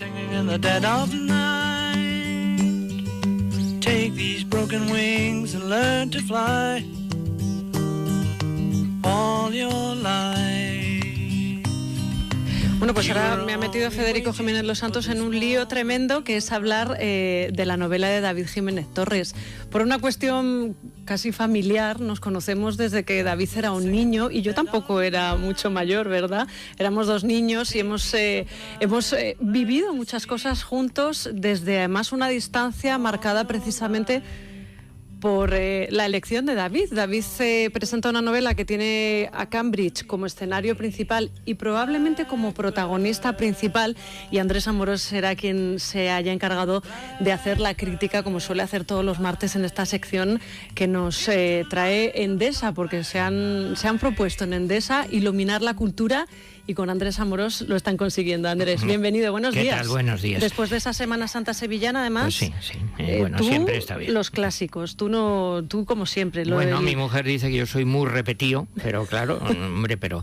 Singing in the dead of night. Take these broken wings and learn to fly all your life. Bueno, pues ahora me ha metido Federico Jiménez Los Santos en un lío tremendo, que es hablar de la novela de David Jiménez Torres. Por una cuestión casi familiar, nos conocemos desde que David era un niño y yo tampoco era mucho mayor, ¿verdad? Éramos dos niños y hemos vivido muchas cosas juntos, desde además una distancia marcada precisamente por la elección de David. David presenta una novela que tiene a Cambridge como escenario principal y probablemente como protagonista principal, y Andrés Amorós será quien se haya encargado de hacer la crítica, como suele hacer todos los martes en esta sección que nos trae Endesa, porque se han propuesto en Endesa iluminar la cultura, y con Andrés Amorós lo están consiguiendo. Andrés, bienvenido, buenos días. ¿Qué tal? Buenos días. Después de esa Semana Santa sevillana, además. Pues sí. Bueno, tú, siempre está bien. Los clásicos, tú como siempre. Mi mujer dice que yo soy muy repetido, pero claro, hombre, pero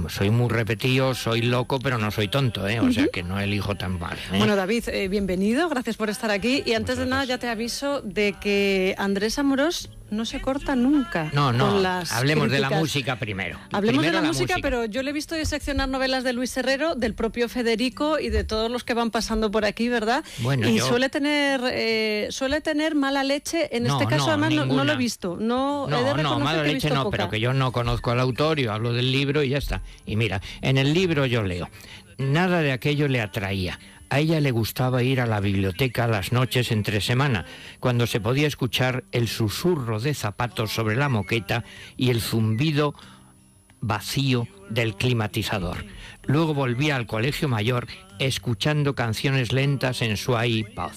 soy muy repetido, soy loco, pero no soy tonto, ¿eh? O sea que no elijo tan mal, ¿eh? Bueno, David, bienvenido, gracias por estar aquí. Y antes de nada ya te aviso de que Andrés Amorós no se corta nunca. No, con las hablemos críticas. De la música primero. Hablemos primero de la música, pero yo le he visto diseccionar novelas de Luis Herrero, del propio Federico y de todos los que van pasando por aquí, ¿verdad? Bueno, y suele tener mala leche. En este caso, además, no lo he visto. No, mala leche no, pero que yo no conozco al autor, yo hablo del libro y ya está. Y mira, en el libro yo leo: nada de aquello le atraía. A ella le gustaba ir a la biblioteca las noches entre semana, cuando se podía escuchar el susurro de zapatos sobre la moqueta y el zumbido vacío del climatizador. Luego volvía al colegio mayor escuchando canciones lentas en su iPod.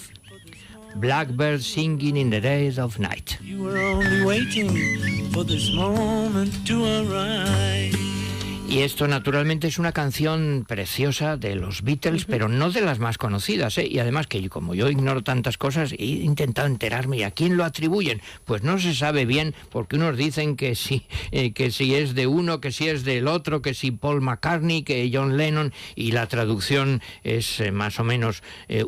Blackbird singing in the dead of night. You were only waiting for this moment to arrive. Y esto naturalmente es una canción preciosa de los Beatles, pero no de las más conocidas, ¿eh? Y además que como yo ignoro tantas cosas, he intentado enterarme. ¿Y a quién lo atribuyen? Pues no se sabe bien, porque unos dicen que si es de uno, que si es del otro, que si Paul McCartney, que John Lennon, y la traducción es más o menos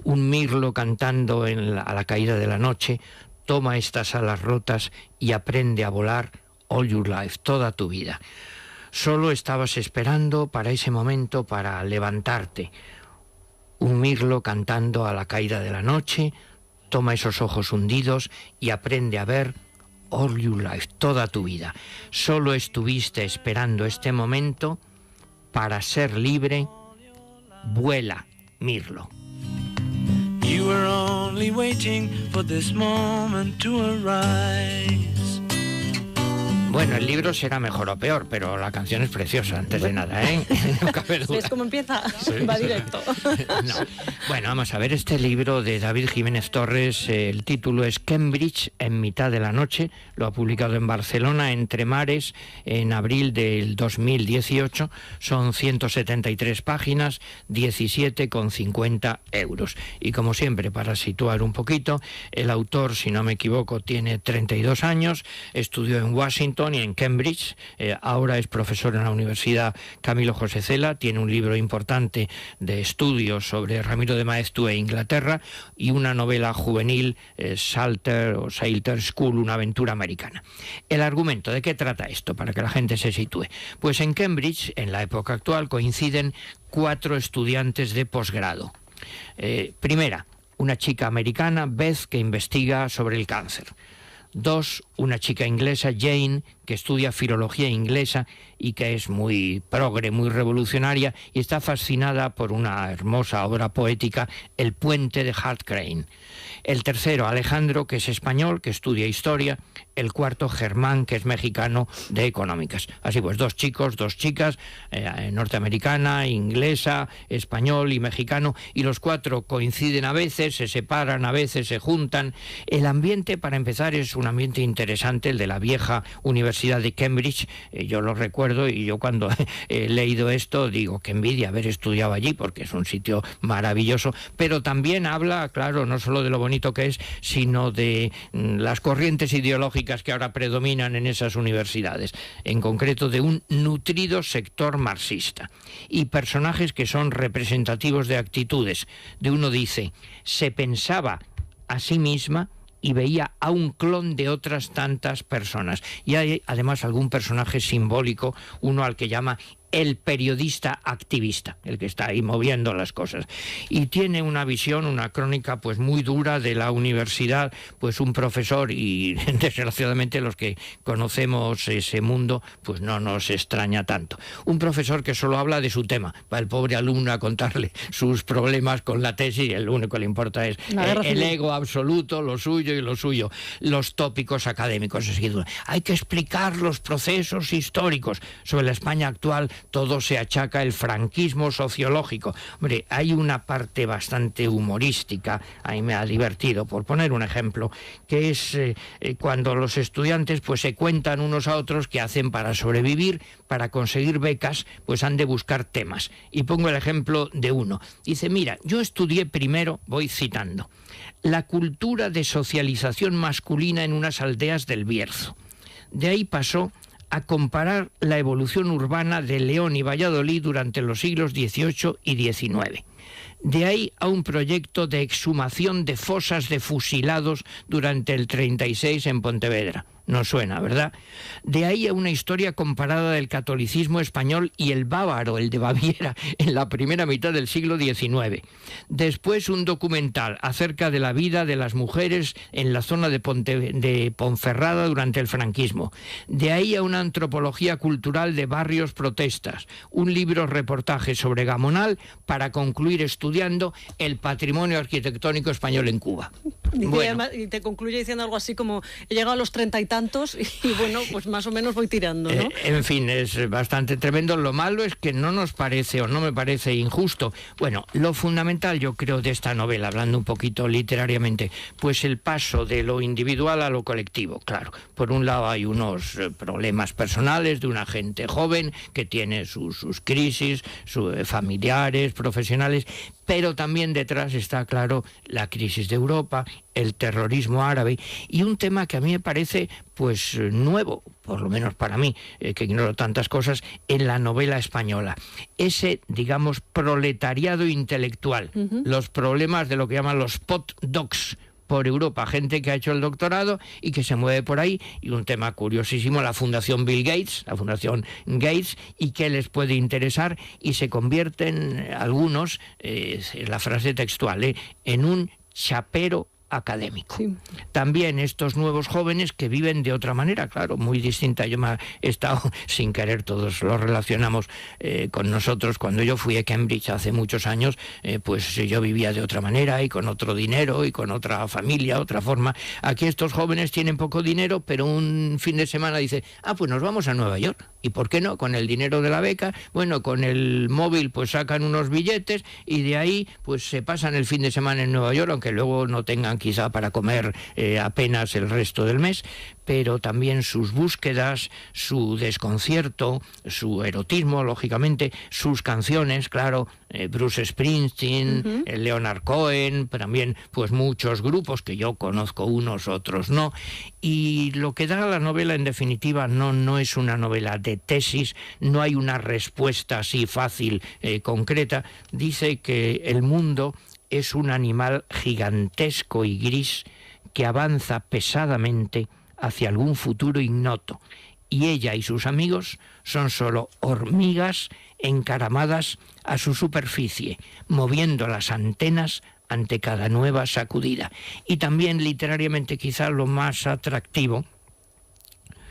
un mirlo cantando a la caída de la noche: toma estas alas rotas y aprende a volar all your life, toda tu vida. Solo estabas esperando para ese momento para levantarte. Un mirlo cantando a la caída de la noche, toma esos ojos hundidos y aprende a ver all your life, toda tu vida. Solo estuviste esperando este momento para ser libre. Vuela, mirlo. You were only waiting for this moment to arise. Bueno, el libro será mejor o peor, pero la canción es preciosa, antes de nada, ¿eh? No cabe duda. ¿Ves cómo empieza? Sí. Va directo. No. Bueno, vamos a ver este libro de David Jiménez Torres. El título es Cambridge en mitad de la noche. Lo ha publicado en Barcelona, Entre Mares, en abril del 2018. Son 173 páginas, 17,50 euros. Y como siempre, para situar un poquito, el autor, si no me equivoco, tiene 32 años, estudió en Washington y en Cambridge, ahora es profesor en la Universidad Camilo José Cela, tiene un libro importante de estudios sobre Ramiro de Maeztu e Inglaterra y una novela juvenil, Salter School, una aventura americana. El argumento, ¿de qué trata esto? Para que la gente se sitúe. Pues en Cambridge, en la época actual, coinciden 4 estudiantes de posgrado. Primera, una chica americana, Beth, que investiga sobre el cáncer. 2, una chica inglesa, Jane, que estudia filología inglesa y que es muy progre, muy revolucionaria y está fascinada por una hermosa obra poética, El puente de Hart Crane. El tercero, Alejandro, que es español, que estudia historia. El cuarto, Germán, que es mexicano, de económicas. Así pues, 2 chicos, 2 chicas, norteamericana, inglesa, español y mexicano, y los 4 coinciden a veces, se separan a veces, se juntan. El ambiente, para empezar, es un ambiente interesante, el de la vieja Universidad Universidad de Cambridge. Yo lo recuerdo, y yo cuando he leído esto digo, qué envidia haber estudiado allí, porque es un sitio maravilloso, pero también habla, claro, no solo de lo bonito que es, sino de las corrientes ideológicas que ahora predominan en esas universidades, en concreto de un nutrido sector marxista, y personajes que son representativos de actitudes. De uno dice, se pensaba a sí misma y veía a un clon de otras tantas personas. Y hay además algún personaje simbólico, uno al que llama el periodista activista, el que está ahí moviendo las cosas. Y tiene una visión, una crónica pues muy dura de la universidad, pues un profesor, y desgraciadamente los que conocemos ese mundo, pues no nos extraña tanto. Un profesor que solo habla de su tema, va el pobre alumno a contarle sus problemas con la tesis, y el único que le importa es el ego absoluto, lo suyo y lo suyo, los tópicos académicos. Hay que explicar los procesos históricos. Sobre la España actual todo se achaca el franquismo sociológico. Hombre, hay una parte bastante humorística, a mí me ha divertido, por poner un ejemplo, que es cuando los estudiantes pues se cuentan unos a otros qué hacen para sobrevivir, para conseguir becas, pues han de buscar temas. Y pongo el ejemplo de uno. Dice, mira, yo estudié primero, voy citando, la cultura de socialización masculina en unas aldeas del Bierzo. De ahí pasó a comparar la evolución urbana de León y Valladolid durante los siglos XVIII y XIX. De ahí a un proyecto de exhumación de fosas de fusilados durante el 36 en Pontevedra. No suena, ¿verdad? De ahí a una historia comparada del catolicismo español y el bávaro, el de Baviera, en la primera mitad del siglo XIX. Después un documental acerca de la vida de las mujeres en la zona de Ponferrada durante el franquismo. De ahí a una antropología cultural de barrios protestas. Un libro-reportaje sobre Gamonal para concluir estudiando el patrimonio arquitectónico español en Cuba. Y te concluye diciendo algo así como, he llegado a los 30 y tantos y bueno, pues más o menos voy tirando, ¿no? En fin, es bastante tremendo. Lo malo es que no nos parece, o no me parece, injusto. Bueno, lo fundamental, yo creo, de esta novela, hablando un poquito literariamente, pues el paso de lo individual a lo colectivo. Claro, por un lado hay unos problemas personales de una gente joven que tiene sus crisis, sus familiares, profesionales, pero también detrás está, claro, la crisis de Europa, el terrorismo árabe, y un tema que a mí me parece pues nuevo, por lo menos para mí, que ignoro tantas cosas, en la novela española. Ese, digamos, proletariado intelectual, los problemas de lo que llaman los postdocs por Europa, gente que ha hecho el doctorado y que se mueve por ahí, y un tema curiosísimo, la Fundación Bill Gates, la Fundación Gates, y qué les puede interesar, y se convierten algunos, la frase textual, en un chapero académico. Sí. También estos nuevos jóvenes que viven de otra manera, claro, muy distinta. Yo me he estado, sin querer, todos lo relacionamos con nosotros. Cuando yo fui a Cambridge hace muchos años, pues yo vivía de otra manera y con otro dinero y con otra familia, otra forma. Aquí estos jóvenes tienen poco dinero, pero un fin de semana dice, pues nos vamos a Nueva York. ¿Y por qué no? Con el dinero de la beca, bueno, con el móvil pues sacan unos billetes y de ahí pues se pasan el fin de semana en Nueva York, aunque luego no tengan quizá para comer apenas el resto del mes, pero también sus búsquedas, su desconcierto, su erotismo, lógicamente, sus canciones, claro, Bruce Springsteen, Leonard Cohen, también pues muchos grupos que yo conozco, unos, otros no, y lo que da la novela en definitiva no es una novela de tesis, no hay una respuesta así fácil, concreta. Dice que el mundo es un animal gigantesco y gris que avanza pesadamente hacia algún futuro ignoto, y ella y sus amigos son solo hormigas encaramadas a su superficie, moviendo las antenas ante cada nueva sacudida. Y también literariamente quizá lo más atractivo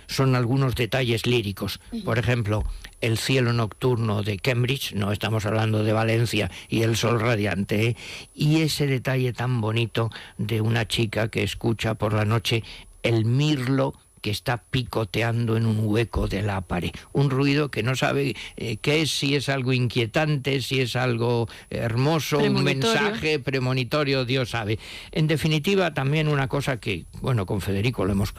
son algunos detalles líricos. Por ejemplo, el cielo nocturno de Cambridge, no estamos hablando de Valencia y el sol radiante, y ese detalle tan bonito de una chica que escucha por la noche el mirlo que está picoteando en un hueco de la pared. Un ruido que no sabe qué es, si es algo inquietante, si es algo hermoso, un mensaje premonitorio, Dios sabe. En definitiva, también una cosa que, bueno, con Federico lo hemos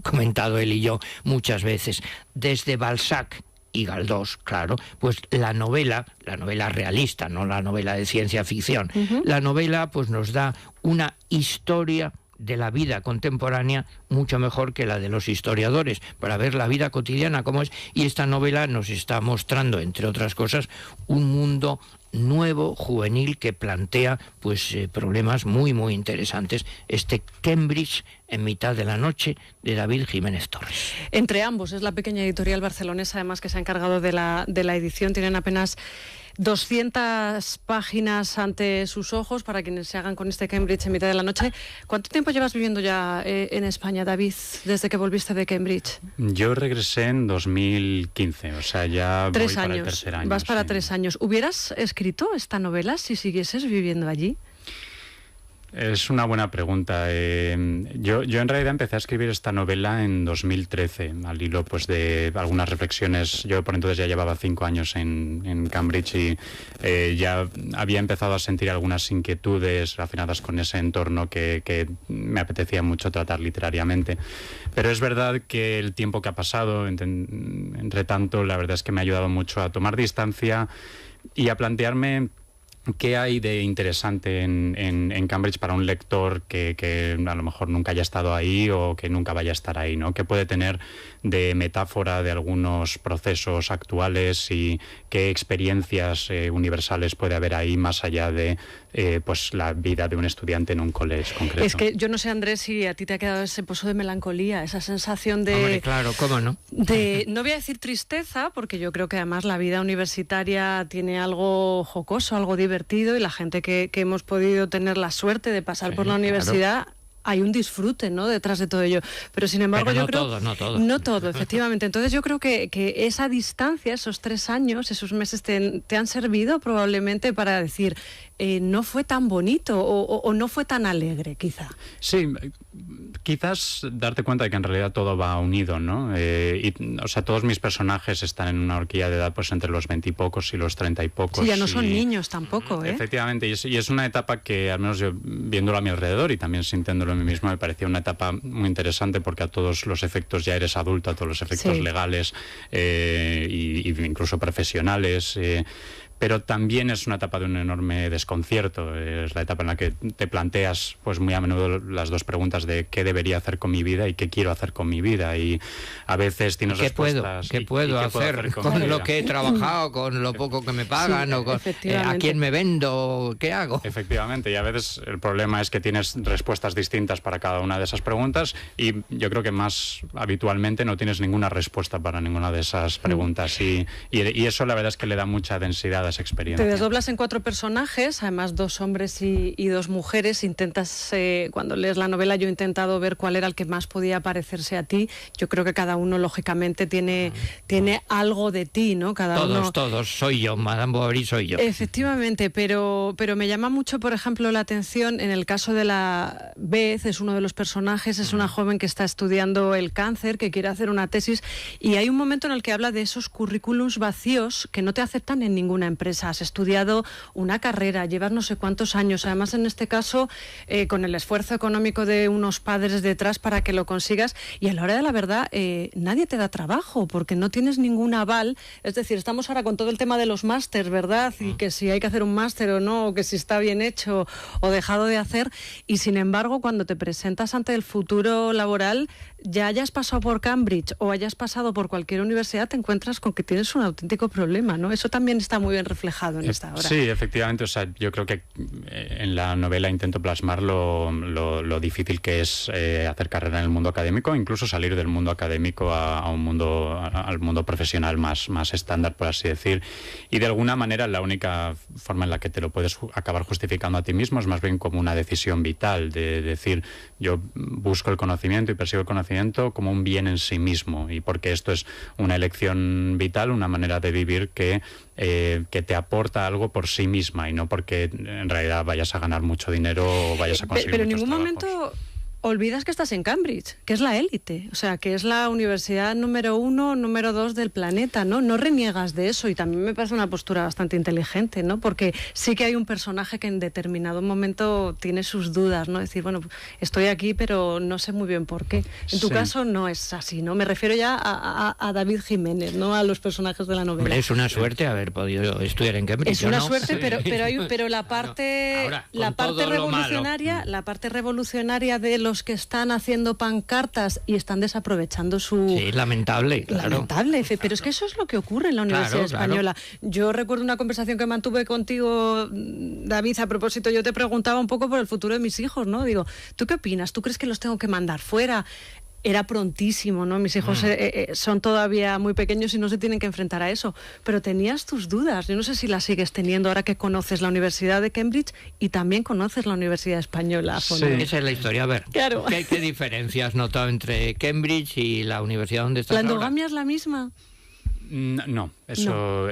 comentado él y yo muchas veces, desde Balzac y Galdós, claro, pues la novela realista, no la novela de ciencia ficción, la novela pues nos da una historia de la vida contemporánea mucho mejor que la de los historiadores, para ver la vida cotidiana como es, y esta novela nos está mostrando, entre otras cosas, un mundo nuevo, juvenil, que plantea pues problemas muy, muy interesantes. Este Cambridge en mitad de la noche, de David Jiménez Torres. Entre ambos, es la pequeña editorial barcelonesa, además, que se ha encargado de la edición. Tienen apenas 200 páginas ante sus ojos para quienes se hagan con este Cambridge en mitad de la noche. ¿Cuánto tiempo llevas viviendo ya en España, David, desde que volviste de Cambridge? Yo regresé en 2015, o sea, ya voy para el tercer año. Vas para 3 años. ¿Hubieras escrito esta novela si siguieses viviendo allí? Es una buena pregunta. Yo en realidad empecé a escribir esta novela en 2013, al hilo pues de algunas reflexiones. Yo por entonces ya llevaba 5 años en Cambridge y ya había empezado a sentir algunas inquietudes relacionadas con ese entorno que me apetecía mucho tratar literariamente. Pero es verdad que el tiempo que ha pasado, entre tanto, la verdad es que me ha ayudado mucho a tomar distancia y a plantearme ¿qué hay de interesante en Cambridge para un lector que a lo mejor nunca haya estado ahí o que nunca vaya a estar ahí, ¿no? ¿Qué puede tener de metáfora de algunos procesos actuales y qué experiencias universales puede haber ahí más allá de pues la vida de un estudiante en un colegio concreto? Es que yo no sé, Andrés, si a ti te ha quedado ese pozo de melancolía, esa sensación de... Hombre, claro, ¿cómo no? No voy a decir tristeza, porque yo creo que además la vida universitaria tiene algo jocoso, algo divertido, y la gente que hemos podido tener la suerte de pasar por la universidad... Claro. Hay un disfrute, ¿no?, detrás de todo ello. Pero sin embargo, pero no yo creo... todo, no todo. No todo, efectivamente. Entonces yo creo que esa distancia, esos 3 años, esos meses te han servido probablemente para decir, no fue tan bonito o no fue tan alegre, quizá. Sí, quizás darte cuenta de que en realidad todo va unido, ¿no? O sea, todos mis personajes están en una horquilla de edad pues entre los 20 y pocos y los 30 y pocos. Sí, ya no son niños tampoco, ¿eh? Efectivamente, y es una etapa que, al menos yo viéndolo a mi alrededor y también sintiéndolo a mí mismo, me parecía una etapa muy interesante porque a todos los efectos ya eres adulto, a todos los efectos legales y incluso profesionales. Pero también es una etapa de un enorme desconcierto. Es la etapa en la que te planteas pues muy a menudo las dos preguntas de qué debería hacer con mi vida y qué quiero hacer con mi vida. Y a veces tienes respuestas. ¿Qué puedo hacer con lo que he trabajado, con lo poco que me pagan, o con, a quién me vendo, qué hago? Efectivamente, y a veces el problema es que tienes respuestas distintas para cada una de esas preguntas y yo creo que más habitualmente no tienes ninguna respuesta para ninguna de esas preguntas. Y eso la verdad es que le da mucha densidad a esa experiencia. Te desdoblas en 4 personajes, además 2 hombres y 2 mujeres. Intentas, cuando lees la novela, yo he intentado ver cuál era el que más podía parecerse a ti. Yo creo que cada uno, lógicamente, tiene algo de ti, ¿no? Todos, soy yo, Madame Bovary soy yo. Efectivamente, pero me llama mucho, por ejemplo, la atención en el caso de la Beth, es uno de los personajes, es una joven que está estudiando el cáncer, que quiere hacer una tesis, y hay un momento en el que habla de esos currículums vacíos que no te aceptan en ninguna empresa. Has estudiado una carrera, llevas no sé cuántos años, además en este caso con el esfuerzo económico de unos padres detrás para que lo consigas, y a la hora de la verdad nadie te da trabajo porque no tienes ningún aval. Es decir, estamos ahora con todo el tema de los másters, ¿verdad? Y que si hay que hacer un máster o no, o que si está bien hecho o dejado de hacer, y sin embargo cuando te presentas ante el futuro laboral, ya hayas pasado por Cambridge o hayas pasado por cualquier universidad, te encuentras con que tienes un auténtico problema, ¿no? Eso también está muy bien reflejado en esta obra. Sí, efectivamente. O sea, yo creo que en la novela intento plasmar lo difícil que es hacer carrera en el mundo académico, incluso salir del mundo académico al mundo profesional más estándar, por así decir. Y de alguna manera la única forma en la que te lo puedes acabar justificando a ti mismo es más bien como una decisión vital, de decir, yo busco el conocimiento y persigo el conocimiento como un bien en sí mismo, y porque esto es una elección vital, una manera de vivir que te aporta algo por sí misma y no porque en realidad vayas a ganar mucho dinero o vayas a conseguir pero en muchos ningún trabajos. momento olvidas que estás en Cambridge, que es la élite, o sea, que es la universidad número 1, número 2 del planeta, ¿no? No reniegas de eso, y también me parece una postura bastante inteligente, ¿no? Porque sí que hay un personaje que en determinado momento tiene sus dudas, ¿no? Decir, bueno, estoy aquí, pero no sé muy bien por qué. En tu caso no es así, ¿no? Me refiero ya a David Jiménez, no a los personajes de la novela. Hombre, es una suerte haber podido estudiar en Cambridge. Es una suerte, pero la parte, ahora, la parte revolucionaria, la parte revolucionaria de los que están haciendo pancartas y están desaprovechando su... Sí, lamentable, claro. Lamentable, pero es que eso es lo que ocurre en la Universidad Española. Yo recuerdo una conversación que mantuve contigo, David, a propósito, yo te preguntaba un poco por el futuro de mis hijos, ¿no? Digo, ¿tú qué opinas? ¿Tú crees que los tengo que mandar fuera? Era prontísimo, ¿no? Mis hijos son todavía muy pequeños y no se tienen que enfrentar a eso. Pero tenías tus dudas. Yo no sé si las sigues teniendo ahora que conoces la Universidad de Cambridge y también conoces la Universidad Española. Sí, esa es la historia. A ver, claro. ¿qué diferencia has notado entre Cambridge y la universidad donde estás ahora? ¿La endogamia es la misma? No, eso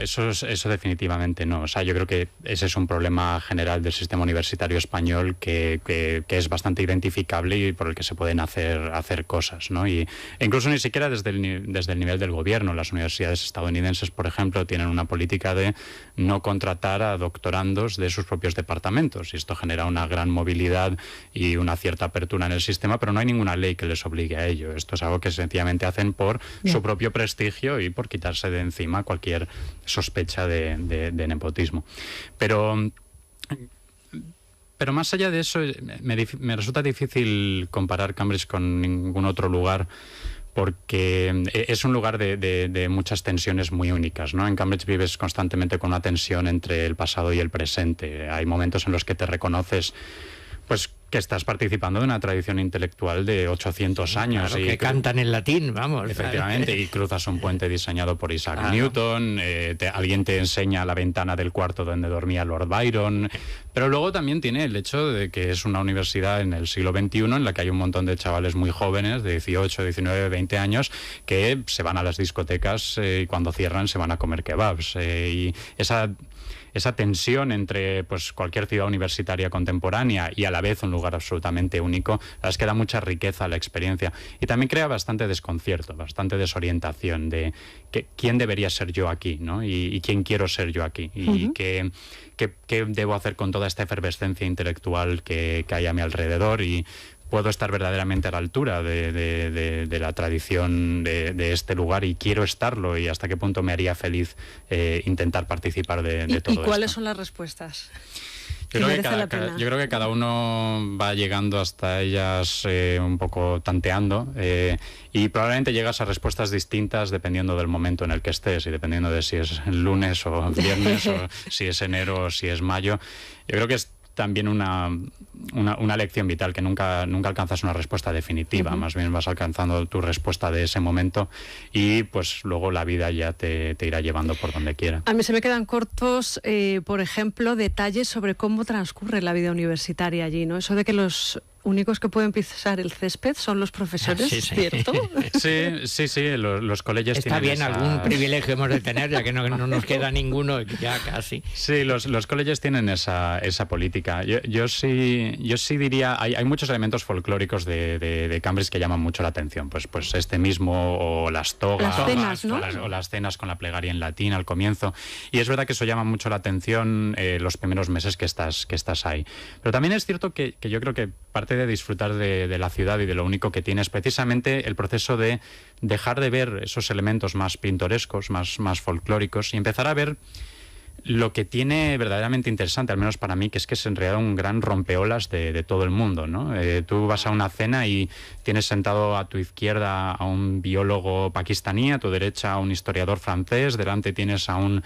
definitivamente no. O sea, yo creo que ese es un problema general del sistema universitario español que es bastante identificable y por el que se pueden hacer cosas, ¿no? E incluso ni siquiera desde el nivel del gobierno. Las universidades estadounidenses, por ejemplo, tienen una política de no contratar a doctorandos de sus propios departamentos, y esto genera una gran movilidad y una cierta apertura en el sistema, pero no hay ninguna ley que les obligue a ello. Esto es algo que sencillamente hacen por su propio prestigio y por quitarse de encima cualquier sospecha de nepotismo. Pero más allá de eso, me resulta difícil comparar Cambridge con ningún otro lugar, porque es un lugar de muchas tensiones muy únicas, ¿no? En Cambridge vives constantemente con una tensión entre el pasado y el presente. Hay momentos en los que te reconoces, pues, que estás participando de una tradición intelectual de 800 años. Claro, y que cantan en latín, vamos. Efectivamente, y cruzas un puente diseñado por Isaac Newton, alguien te enseña la ventana del cuarto donde dormía Lord Byron, pero luego también tiene el hecho de que es una universidad en el siglo XXI en la que hay un montón de chavales muy jóvenes, de 18, 19, 20 años, que se van a las discotecas y cuando cierran se van a comer kebabs. Y esa tensión entre, pues, cualquier ciudad universitaria contemporánea y a la vez un lugar absolutamente único, la verdad es que da mucha riqueza a la experiencia y también crea bastante desconcierto, bastante desorientación de quién debería ser yo aquí, ¿no? Y quién quiero ser yo aquí, y qué debo hacer con toda esta efervescencia intelectual que hay a mi alrededor, y puedo estar verdaderamente a la altura de la tradición de este lugar, y quiero estarlo, y hasta qué punto me haría feliz intentar participar de todo esto. ¿Y cuáles son las respuestas? Yo creo que cada uno va llegando hasta ellas un poco tanteando, y probablemente llegas a respuestas distintas dependiendo del momento en el que estés y dependiendo de si es el lunes o viernes o si es enero o si es mayo. Yo creo que es también una lección vital, que nunca alcanzas una respuesta definitiva, más bien vas alcanzando tu respuesta de ese momento, y pues luego la vida ya te irá llevando por donde quiera. A mí se me quedan cortos, por ejemplo, detalles sobre cómo transcurre la vida universitaria allí, ¿no? Eso de que los únicos que pueden pisar el césped son los profesores, ¿cierto? Sí, los colegios está tienen bien, algún privilegio hemos de tener, ya que no nos queda ninguno, ya casi. Sí, los colegios tienen esa política. Yo sí diría, hay muchos elementos folclóricos de Cambridge que llaman mucho la atención, pues este mismo, o las togas, las cenas, ¿no? o las cenas con la plegaria en latín al comienzo, y es verdad que eso llama mucho la atención los primeros meses que estás ahí. Pero también es cierto que yo creo que parte de disfrutar de la ciudad y de lo único que tiene es precisamente el proceso de dejar de ver esos elementos más pintorescos, más folclóricos, y empezar a ver lo que tiene verdaderamente interesante, al menos para mí, que es en realidad un gran rompeolas de todo el mundo, ¿no? Tú vas a una cena y tienes sentado a tu izquierda a un biólogo pakistaní, a tu derecha a un historiador francés, delante tienes a un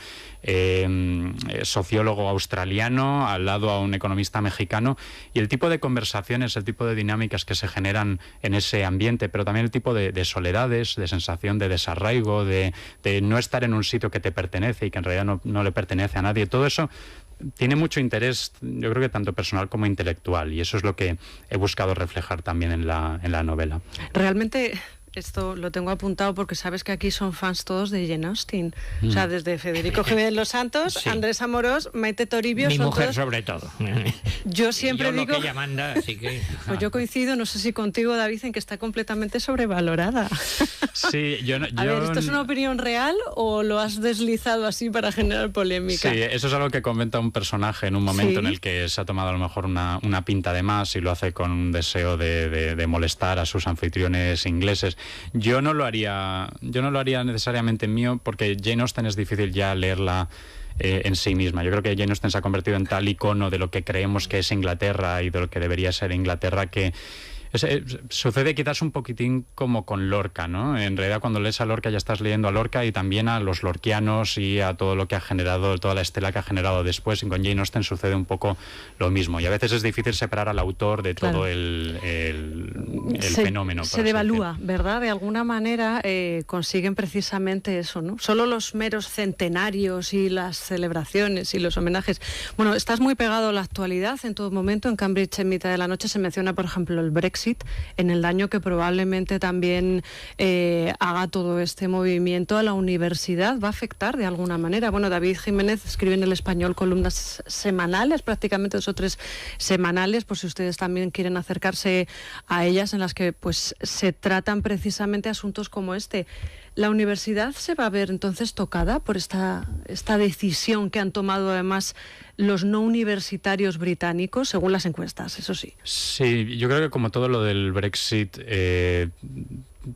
sociólogo australiano, al lado a un economista mexicano, y el tipo de conversaciones, el tipo de dinámicas que se generan en ese ambiente, pero también el tipo de soledades, de sensación de desarraigo, de no estar en un sitio que te pertenece y que en realidad no le pertenece a nadie. Todo eso tiene mucho interés, yo creo que tanto personal como intelectual, y eso es lo que he buscado reflejar también en la novela. Realmente Esto lo tengo apuntado porque sabes que aquí son fans todos de Jane Austen. O sea, desde Federico Jiménez Los Santos, sí. Andrés Amorós, Maite Toribio. Mi son mujer todos... sobre todo. Yo siempre digo... Lo que ella manda, así que... Pues yo coincido, no sé si contigo, David, en que está completamente sobrevalorada. Sí, yo no... A ver, ¿esto es una opinión real o lo has deslizado así para generar polémica? Sí, eso es algo que comenta un personaje en un momento ¿Sí? en el que se ha tomado a lo mejor una pinta de más y lo hace con un deseo de molestar a sus anfitriones ingleses. Yo no lo haría necesariamente mío, porque Jane Austen es difícil ya leerla en sí misma. Yo creo que Jane Austen se ha convertido en tal icono de lo que creemos que es Inglaterra y de lo que debería ser Inglaterra, que sucede quizás un poquitín como con Lorca, ¿no? En realidad, cuando lees a Lorca ya estás leyendo a Lorca y también a los lorquianos y a todo lo que ha generado, toda la estela que ha generado después. Y con Jane Austen sucede un poco lo mismo. Y a veces es difícil separar al autor de todo el fenómeno. Se devalúa, ¿verdad? De alguna manera consiguen precisamente eso, ¿no? Solo los meros centenarios y las celebraciones y los homenajes. Bueno, estás muy pegado a la actualidad en todo momento. En Cambridge, en mitad de la noche, se menciona, por ejemplo, el Brexit, en el daño que probablemente también haga todo este movimiento a la universidad. ¿Va a afectar de alguna manera? Bueno, David Jiménez escribe en El Español columnas semanales, prácticamente 2 o 3 semanales, por si ustedes también quieren acercarse a ellas, en las que pues se tratan precisamente asuntos como este. ¿La universidad se va a ver entonces tocada por esta decisión que han tomado además los no universitarios británicos, según las encuestas, eso sí? Sí, yo creo que como todo lo del Brexit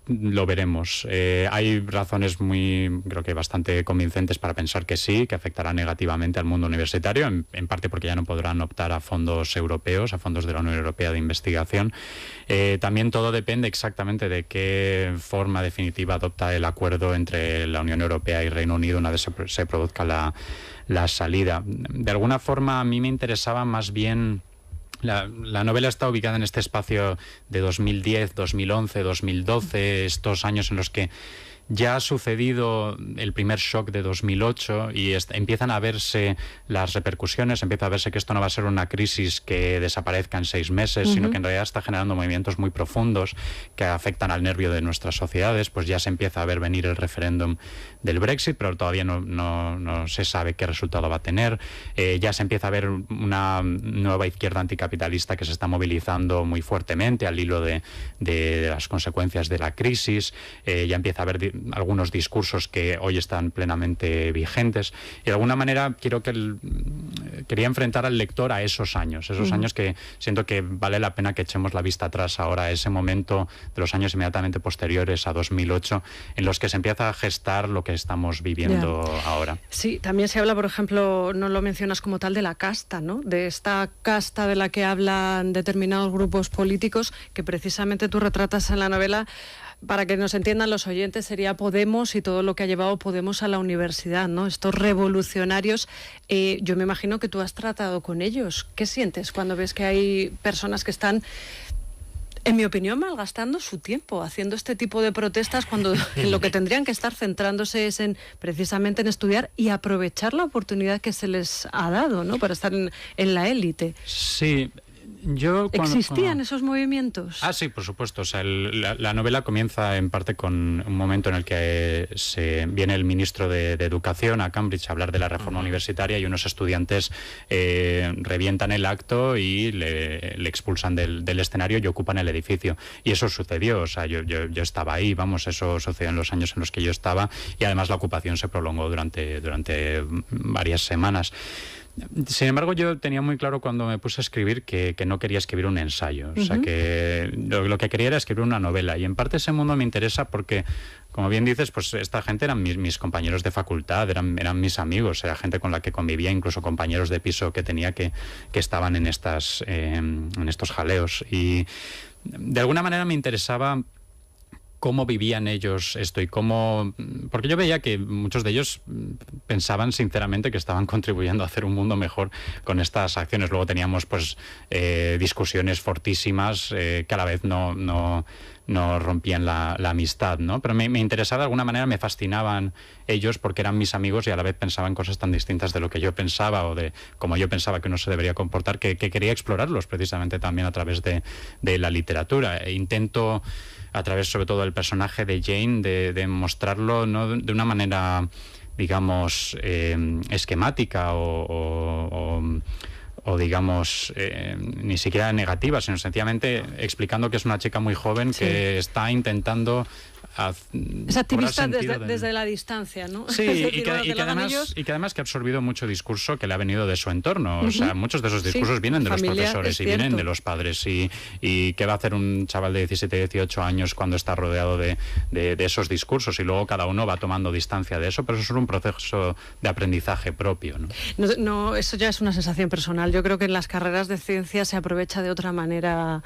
lo veremos. Hay razones creo que bastante convincentes para pensar que sí, que afectará negativamente al mundo universitario, en parte porque ya no podrán optar a fondos europeos, a fondos de la Unión Europea de investigación. También todo depende exactamente de qué forma definitiva adopta el acuerdo entre la Unión Europea y Reino Unido una vez se produzca la salida. De alguna forma a mí me interesaba más bien... La novela está ubicada en este espacio de 2010, 2011, 2012, estos años en los que ya ha sucedido el primer shock de 2008 y empiezan a verse las repercusiones, empieza a verse que esto no va a ser una crisis que desaparezca en 6 meses, sino que en realidad está generando movimientos muy profundos que afectan al nervio de nuestras sociedades. Pues ya se empieza a ver venir el referéndum del Brexit, pero todavía no se sabe qué resultado va a tener. Ya se empieza a ver una nueva izquierda anticapitalista que se está movilizando muy fuertemente al hilo de las consecuencias de la crisis. Ya empieza a haber algunos discursos que hoy están plenamente vigentes. Y de alguna manera quería enfrentar al lector a esos años que siento que vale la pena que echemos la vista atrás ahora, a ese momento de los años inmediatamente posteriores a 2008, en los que se empieza a gestar lo que estamos viviendo ahora. Sí, también se habla, por ejemplo, no lo mencionas como tal, de la casta, ¿no? De esta casta de la que hablan determinados grupos políticos, que precisamente tú retratas en la novela. Para que nos entiendan los oyentes, sería Podemos y todo lo que ha llevado Podemos a la universidad, ¿no? Estos revolucionarios, yo me imagino que tú has tratado con ellos. ¿Qué sientes cuando ves que hay personas que están, en mi opinión, malgastando su tiempo haciendo este tipo de protestas, cuando en lo que tendrían que estar centrándose es precisamente en estudiar y aprovechar la oportunidad que se les ha dado, ¿no? Para estar en la élite? Sí. ¿Existían esos movimientos? Ah, sí, por supuesto. O sea, la novela comienza en parte con un momento en el que viene el ministro de Educación a Cambridge a hablar de la reforma universitaria y unos estudiantes revientan el acto y le expulsan del escenario y ocupan el edificio. Y eso sucedió. O sea, yo estaba ahí, vamos, eso sucedió en los años en los que yo estaba, y además la ocupación se prolongó durante varias semanas. Sin embargo, yo tenía muy claro cuando me puse a escribir que no quería escribir un ensayo. O sea, que lo que quería era escribir una novela. Y en parte ese mundo me interesa porque, como bien dices, pues esta gente eran mis compañeros de facultad, eran mis amigos, era gente con la que convivía, incluso compañeros de piso que tenía que estaban en estos jaleos. Y de alguna manera me interesaba cómo vivían ellos esto y cómo... Porque yo veía que muchos de ellos pensaban sinceramente que estaban contribuyendo a hacer un mundo mejor con estas acciones. Luego teníamos pues discusiones fortísimas que a la vez no no rompían la amistad, ¿no? Pero me interesaba de alguna manera, me fascinaban ellos porque eran mis amigos y a la vez pensaban cosas tan distintas de lo que yo pensaba o de cómo yo pensaba que uno se debería comportar, que quería explorarlos precisamente también a través de la literatura. E intento, a través sobre todo del personaje de Jane, de mostrarlo no de una manera, digamos, esquemática o digamos, ni siquiera negativa, sino sencillamente explicando que es una chica muy joven que está intentando... Es activista desde la distancia, ¿no? Sí, y que además que ha absorbido mucho discurso que le ha venido de su entorno. O sea, muchos de esos discursos vienen de los profesores y vienen de los padres. Y ¿qué va a hacer un chaval de 17, 18 años cuando está rodeado de esos discursos? Y luego cada uno va tomando distancia de eso, pero eso es un proceso de aprendizaje propio, ¿no? No, eso ya es una sensación personal. Yo creo que en las carreras de ciencia se aprovecha de otra manera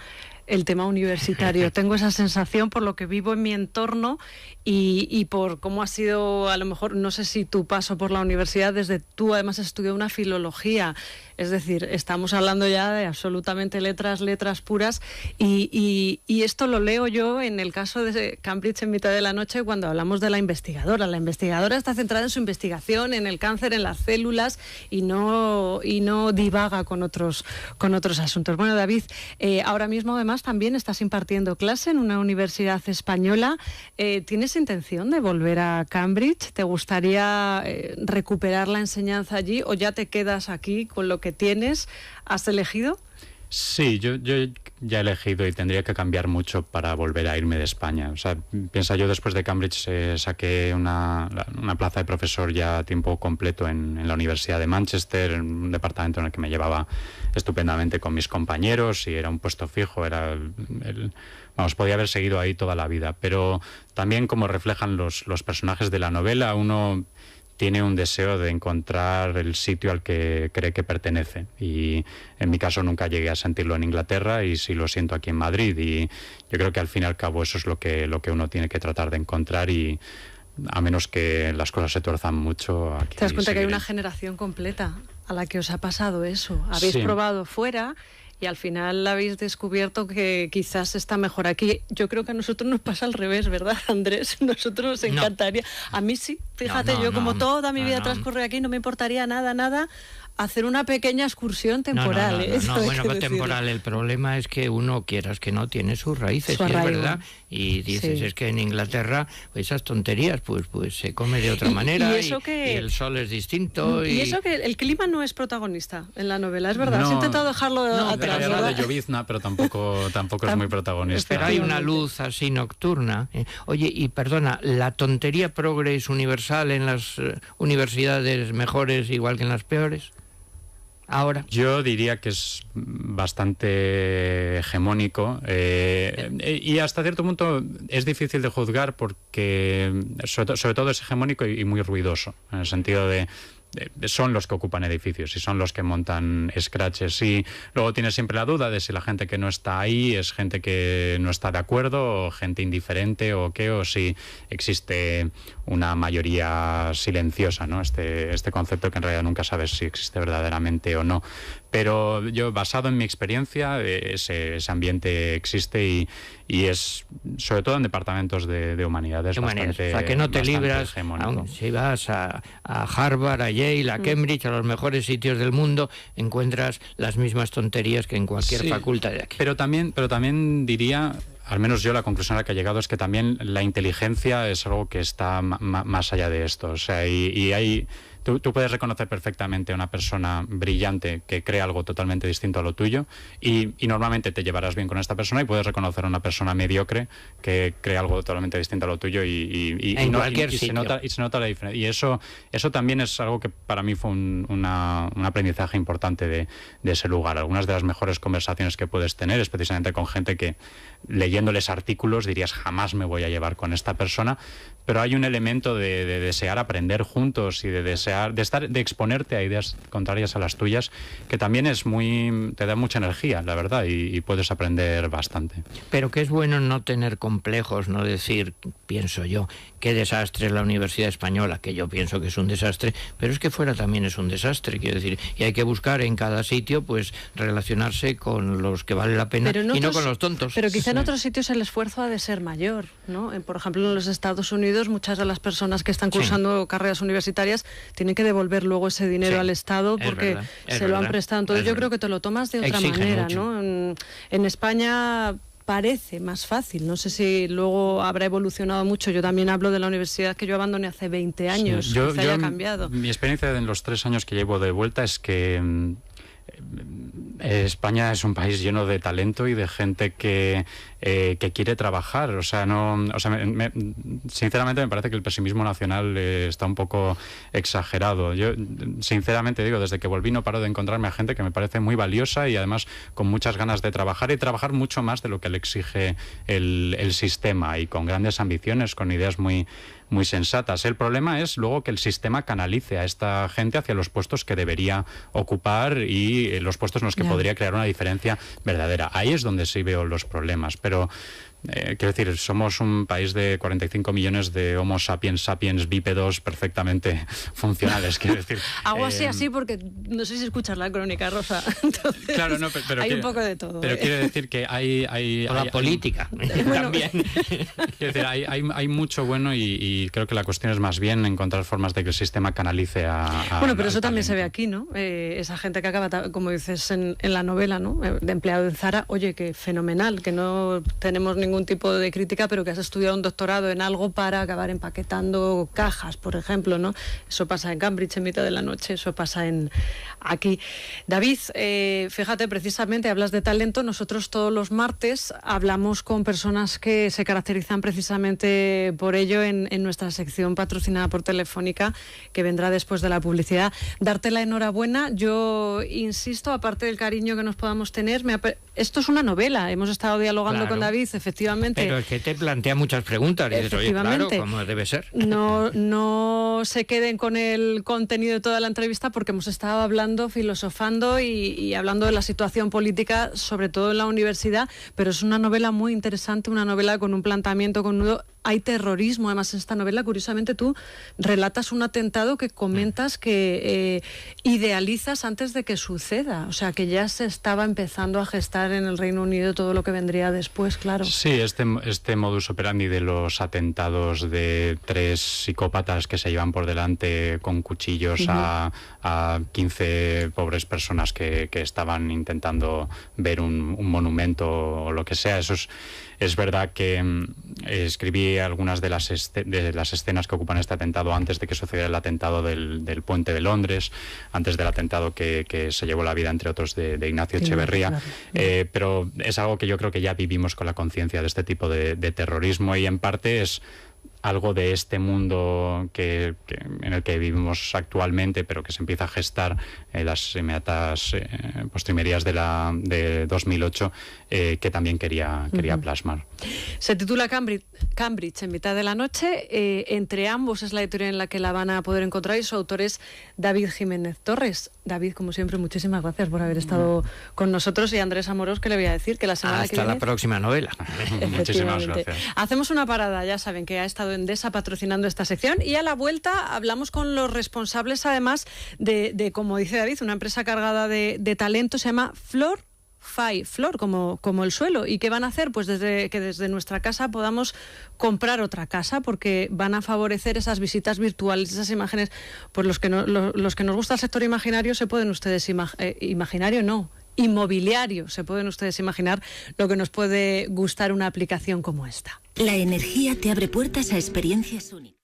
el tema universitario. Tengo esa sensación por lo que vivo en mi entorno y por cómo ha sido, a lo mejor, no sé si tu paso por la universidad, desde tú además has estudiado una filología, es decir, estamos hablando ya de absolutamente letras puras y esto lo leo yo en el caso de Cambridge en mitad de la noche cuando hablamos de la investigadora. La investigadora está centrada en su investigación, en el cáncer, en las células y no divaga con otros asuntos. Bueno, David, ahora mismo además también estás impartiendo clase en una universidad española. ¿Tienes intención de volver a Cambridge? ¿Te gustaría recuperar la enseñanza allí o ya te quedas aquí con lo que tienes? ¿Has elegido? Sí, yo ya he elegido y tendría que cambiar mucho para volver a irme de España. O sea, piensa, yo después de Cambridge saqué una plaza de profesor ya a tiempo completo en la Universidad de Manchester, en un departamento en el que me llevaba estupendamente con mis compañeros y era un puesto fijo, podía haber seguido ahí toda la vida. Pero también, como reflejan los personajes de la novela, uno tiene un deseo de encontrar el sitio al que cree que pertenece. Y en mi caso nunca llegué a sentirlo en Inglaterra y sí lo siento aquí en Madrid. Y yo creo que al fin y al cabo eso es lo que uno tiene que tratar de encontrar y a menos que las cosas se tuerzan mucho. Aquí te das cuenta seguiré. Que hay una generación completa a la que os ha pasado eso. Habéis probado fuera y al final habéis descubierto que quizás está mejor aquí. Yo creo que a nosotros nos pasa al revés, ¿verdad, Andrés? Nosotros nos encantaría. A mí sí, fíjate, yo como toda mi vida transcurre aquí, no me importaría nada hacer una pequeña excursión temporal. Bueno, temporal. El problema es que uno, quieras que no, tiene sus raíces, es verdad. Y dices, es que en Inglaterra esas tonterías, pues se come de otra manera y el sol es distinto. Y eso que el clima no es protagonista en la novela, es verdad. Has intentado dejarlo atrás, pero habla de llovizna, pero tampoco es muy protagonista. Pero hay una luz así nocturna. Oye, y perdona, ¿la tontería progre es universal en las universidades mejores igual que en las peores? Ahora. Yo diría que es bastante hegemónico y hasta cierto punto es difícil de juzgar porque sobre todo es hegemónico y muy ruidoso, en el sentido de son los que ocupan edificios y son los que montan scratches y luego tienes siempre la duda de si la gente que no está ahí es gente que no está de acuerdo o gente indiferente o si existe una mayoría silenciosa, ¿no? Este concepto que en realidad nunca sabes si existe verdaderamente o no. Pero yo, basado en mi experiencia, ese ambiente existe y es, sobre todo en departamentos de humanidades, bastante, o sea, que no te libras, si vas a Harvard, a Yale, a Cambridge, a los mejores sitios del mundo, encuentras las mismas tonterías que en cualquier facultad de aquí. Pero también diría, al menos yo la conclusión a la que he llegado es que también la inteligencia es algo que está más allá de esto. O sea, y hay... Tú puedes reconocer perfectamente a una persona brillante que cree algo totalmente distinto a lo tuyo y normalmente te llevarás bien con esta persona y puedes reconocer a una persona mediocre que cree algo totalmente distinto a lo tuyo y se nota la diferencia. Y eso también es algo que para mí fue un aprendizaje importante de ese lugar. Algunas de las mejores conversaciones que puedes tener es precisamente con gente que leyéndoles artículos dirías jamás me voy a llevar con esta persona, pero hay un elemento de desear aprender juntos y de exponerte a ideas contrarias a las tuyas que también te da mucha energía, la verdad, y puedes aprender bastante. Pero que es bueno no tener complejos, no decir, pienso yo, qué desastre la Universidad Española, que yo pienso que es un desastre, pero es que fuera también es un desastre, quiero decir, y hay que buscar en cada sitio pues relacionarse con los que vale la pena y no con los tontos. Pero quizá en otros sitios el esfuerzo ha de ser mayor, ¿no? Por ejemplo, en los Estados Unidos muchas de las personas que están cursando carreras universitarias tienen que devolver luego ese dinero al Estado porque se lo han prestado. Entonces yo creo que te lo tomas de otra manera, ¿no? En España parece más fácil, no sé si luego habrá evolucionado mucho. Yo también hablo de la universidad que yo abandoné hace 20 años, sí, yo haya cambiado. Mi experiencia en los 3 años que llevo de vuelta es que España es un país lleno de talento y de gente que quiere trabajar. O sea, sinceramente me parece que el pesimismo nacional está un poco exagerado. Yo, sinceramente digo, desde que volví no paro de encontrarme a gente que me parece muy valiosa y además con muchas ganas de trabajar y trabajar mucho más de lo que le exige el sistema y con grandes ambiciones, con ideas muy sensatas. El problema es luego que el sistema canalice a esta gente hacia los puestos que debería ocupar y los puestos en los que podría crear una diferencia verdadera. Ahí es donde sí veo los problemas, pero quiero decir, somos un país de 45 millones de Homo sapiens bípedos perfectamente funcionales, quiero decir. Hago así porque no sé si escuchas la crónica, Rosa. Entonces, claro, no, pero hay un poco de todo. Pero quiero decir que hay la política también. Quiero decir, hay mucho bueno y creo que la cuestión es más bien encontrar formas de que el sistema canalice a bueno, pero eso también se ve aquí, ¿no? Esa gente que acaba, como dices en la novela, ¿no? De empleado en Zara, oye, que fenomenal, que no tenemos ningún tipo de crítica, pero que has estudiado un doctorado en algo para acabar empaquetando cajas, por ejemplo, ¿no? Eso pasa en Cambridge en mitad de la noche, eso pasa aquí. David, fíjate, precisamente hablas de talento. Nosotros todos los martes hablamos con personas que se caracterizan precisamente por ello en nuestra sección patrocinada por Telefónica, que vendrá después de la publicidad. Darte la enhorabuena. Yo insisto, aparte del cariño que nos podamos tener, esto es una novela. Hemos estado dialogando con David, efectivamente. Pero es que te plantea muchas preguntas y dices, oye, claro, como debe ser. No se queden con el contenido de toda la entrevista porque hemos estado hablando, filosofando y hablando de la situación política, sobre todo en la universidad, pero es una novela muy interesante, una novela con un planteamiento con nudo. Hay terrorismo, además en esta novela, curiosamente tú relatas un atentado que comentas que idealizas antes de que suceda, o sea que ya se estaba empezando a gestar en el Reino Unido todo lo que vendría después, claro. Sí, este modus operandi de los atentados de 3 psicópatas que se llevan por delante con cuchillos a 15 pobres personas que estaban intentando ver un monumento o lo que sea, eso es verdad que escribí algunas de las escenas que ocupan este atentado antes de que sucediera el atentado del puente de Londres, antes del atentado que se llevó la vida, entre otros, de Ignacio Echeverría. Claro. Pero es algo que yo creo que ya vivimos con la conciencia de este tipo de terrorismo y en parte es algo de este mundo en el que vivimos actualmente, pero que se empieza a gestar en las inmediatas postrimerías de 2008, que también quería plasmar. Se titula Cambridge en mitad de la noche. Entre ambos es la editorial en la que la van a poder encontrar y su autor es David Jiménez Torres. David, como siempre, muchísimas gracias por haber estado con nosotros y Andrés Amorós, que le voy a decir que la semana que viene... Hasta la próxima novela. Muchísimas gracias. Hacemos una parada, ya saben que ha estado Endesa patrocinando esta sección y a la vuelta hablamos con los responsables, además de como dice David, una empresa cargada de talento, se llama Flor como el suelo. ¿Y qué van a hacer? Pues desde nuestra casa podamos comprar otra casa, porque van a favorecer esas visitas virtuales, esas imágenes. Pues los que nos gusta el sector imaginario se pueden ustedes inmobiliario, se pueden ustedes imaginar lo que nos puede gustar una aplicación como esta. La energía te abre puertas a experiencias únicas.